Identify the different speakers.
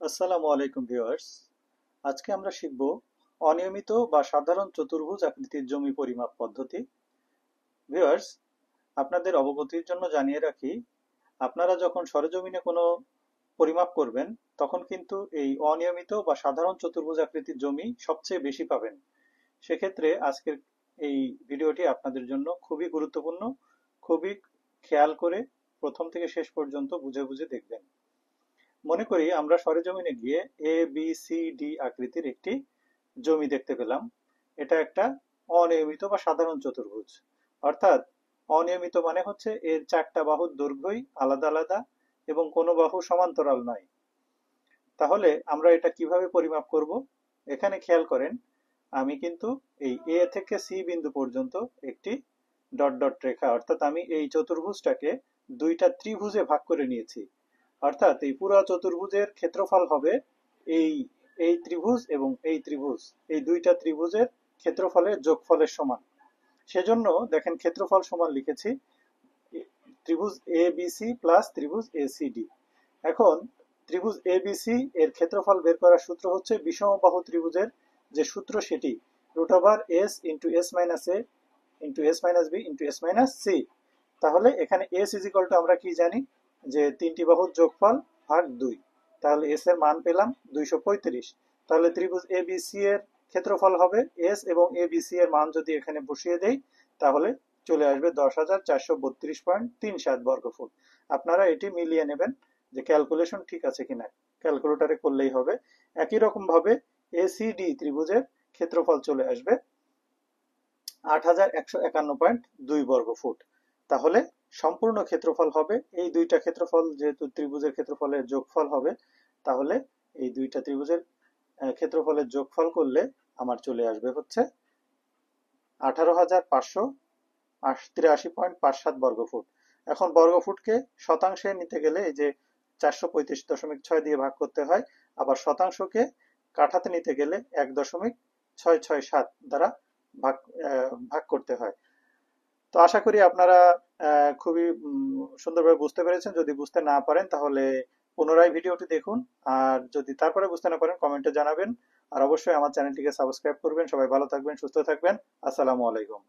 Speaker 1: আসসালামু আলাইকুম ভিউয়ার্স। আজকে আমরা শিখব অনিয়মিত বা সাধারণ চতুর্ভুজ আকৃতির জমি পরিমাপ পদ্ধতি। ভিউয়ার্স, আপনাদের অবগতির জন্য জানিয়ে রাখি, আপনারা যখন সরেজমিনে কোনো পরিমাপ করবেন তখন কিন্তু এই অনিয়মিত বা সাধারণ চতুর্ভুজ আকৃতির জমি সবচেয়ে বেশি পাবেন। সেক্ষেত্রে আজকের এই ভিডিওটি আপনাদের জন্য খুবই গুরুত্বপূর্ণ। খুবই খেয়াল করে প্রথম থেকে শেষ পর্যন্ত বুঝে বুঝে দেখবেন। মনে করি আমরা সরেজমিনে গিয়ে এ বি সি ডি আকৃতির একটি জমি দেখতে পেলাম। এটা একটা অনিয়মিত বা সাধারণ চতুর্ভুজ। অর্থাৎ অনিয়মিত মানে হচ্ছে এর চারটা বাহুর দৈর্ঘ্যই আলাদা আলাদা এবং কোনো বাহু সমান্তরাল নয়। তাহলে আমরা এটা কিভাবে পরিমাপ করব? এখানে খেয়াল করেন, আমি কিন্তু এই এ থেকে সি বিন্দু পর্যন্ত একটি ডট ডট রেখা, অর্থাৎ আমি এই চতুর্ভুজটাকে দুইটা ত্রিভুজে ভাগ করে নিয়েছি। অর্থাৎ এই পুরো চতুর্ভুজের ক্ষেত্রফল হবে এই এই ত্রিভুজ এবং এই ত্রিভুজ, এই দুইটা ত্রিভুজের ক্ষেত্রফলের যোগফলের সমান। সেজন্য দেখেন ক্ষেত্রফল সমান লিখেছি ত্রিভুজ এ বি সি প্লাস ত্রিভুজ এ সি ডি। এখন ত্রিভুজ এ বি সি এর ক্ষেত্রফল বের করার সূত্র হচ্ছে বিষমবাহু ত্রিভুজের যে সূত্র সেটি root over S into S minus A into S minus B into S minus C. তাহলে এখানে এস ইজ ইকুয়াল টু আমরা কি জানি, যে তিনটি বাহুর যোগফল ভাগ 2। তাহলে এস এর মান পেলাম 235। তাহলে ত্রিভুজ এ বি সি এর ক্ষেত্রফল হবে এস, এবং এ বি সি এর মান যদি এখানে বসিয়ে দেই তাহলে চলে আসবে 10,432.37 বর্গফুট। আপনারা এটি মিলিয়ে নেবেন যে ক্যালকুলেশন ঠিক আছে কিনা, ক্যালকুলেটরে করলেই হবে। একই রকম ভাবে এসিডি ত্রিভুজের ক্ষেত্রফল চলে আসবে 8,151.2 বর্গফুট। তাহলে সম্পূর্ণ ক্ষেত্রফল হবে, এই দুইটা ক্ষেত্রফল যেহেতু ত্রিভুজের ক্ষেত্রফলের যোগফল হবে, তাহলে এই দুইটা ত্রিভুজের ক্ষেত্রফলের যোগফল করলে আমার চলে আসবে হচ্ছে 18,583.57 বর্গফুট। এখন বর্গফুটকে শতাংশে নিতে গেলে এই যে 435.6 দিয়ে ভাগ করতে হয়, আবার শতাংশকে কাঠাতে নিতে গেলে 1.667 দ্বারা ভাগ ভাগ করতে হয়। তো আশা করি আপনারা খুবই সুন্দরভাবে বুঝতে পেরেছেন। যদি বুঝতে না পারেন তাহলে পুনরায় ভিডিওটি দেখুন, আর যদি তারপরে বুঝতে না পারেন কমেন্টে জানাবেন। আর অবশ্যই আমার চ্যানেলটিকে সাবস্ক্রাইব করবেন। সবাই ভালো থাকবেন, সুস্থ থাকবেন। আসসালামু আলাইকুম।